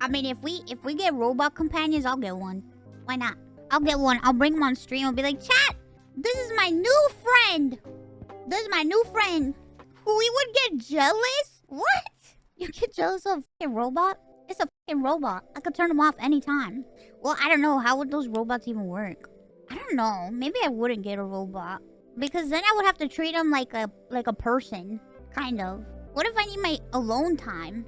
I mean, if we get robot companions, I'll get one. Why not? I'll get one. I'll bring him on stream. I'll be like, chat, this is my new friend. This is my new friend. We would get jealous? What? You get jealous of a fucking robot? It's a fucking robot. I could turn them off anytime. Well, I don't know. How would those robots even work? I don't know. Maybe I wouldn't get a robot. Because then I would have to treat them like a person. Kind of. What if I need my alone time?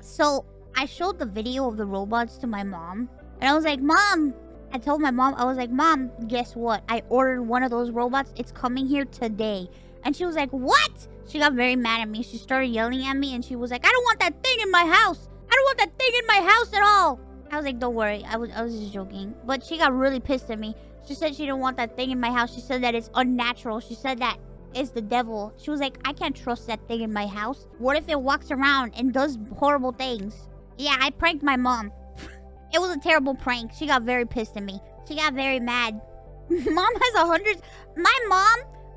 So, I showed the video of the robots to my mom. And I was like, Mom! I told my mom, I was like, Mom, guess what? I ordered one of those robots. It's coming here today. And she was like, what? She got very mad at me. She started yelling at me and she was like, I don't want that thing in my house. I don't want that thing in my house at all. I was like, don't worry. I was just joking. But she got really pissed at me. She said she didn't want that thing in my house. She said that it's unnatural. She said that it's the devil. She was like, I can't trust that thing in my house. What if it walks around and does horrible things? Yeah, I pranked my mom. It was a terrible prank. She got very pissed at me. She got very mad. Mom has 100...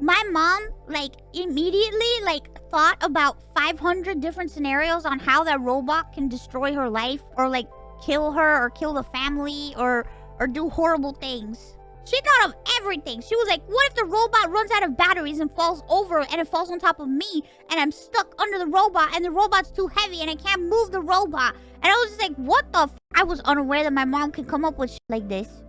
My mom, like, immediately, like, thought about 500 different scenarios on how that robot can destroy her life or, like, kill her or kill the family or do horrible things. She thought of everything. She was like, what if the robot runs out of batteries and falls over and it falls on top of me and I'm stuck under the robot and the robot's too heavy and I can't move the robot? And I was just like, what the f? I was unaware that my mom could come up with shit like this.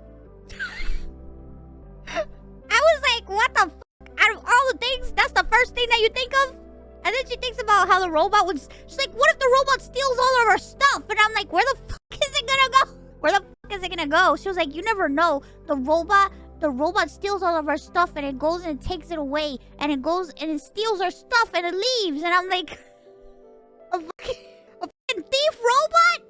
I was like, what the f? Out of all the things, that's the first thing that you think of? And then she thinks about how the robot would... She's like, what if the robot steals all of our stuff? And I'm like, where the fuck is it gonna go? Where the fuck is it gonna go? She was like, you never know. The robot steals all of our stuff and it goes and it takes it away. And it goes and it steals our stuff and it leaves. And I'm like, a fucking thief robot?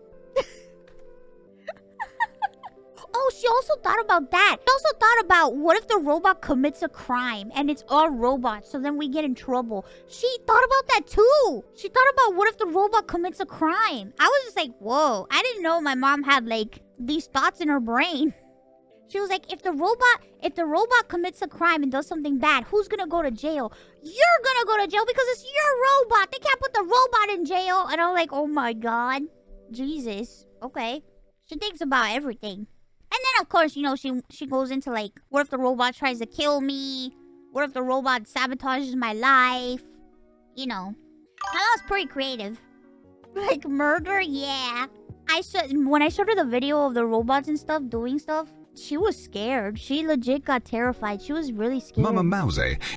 Oh, she also thought about that. She also thought about what if the robot commits a crime and it's our robot, so then we get in trouble. She thought about that too. She thought about what if the robot commits a crime. I was just like, whoa. I didn't know my mom had like these thoughts in her brain. She was like, if the robot commits a crime and does something bad, who's gonna go to jail? You're gonna go to jail because it's your robot. They can't put the robot in jail. And I'm like, oh my god. Jesus. Okay. She thinks about everything. And then, of course, you know, she goes into, like, what if the robot tries to kill me? What if the robot sabotages my life? You know. That was pretty creative. Like, murder? Yeah. When I showed her the video of the robots and stuff doing stuff, she was scared. She legit got terrified. She was really scared. Mama Mousey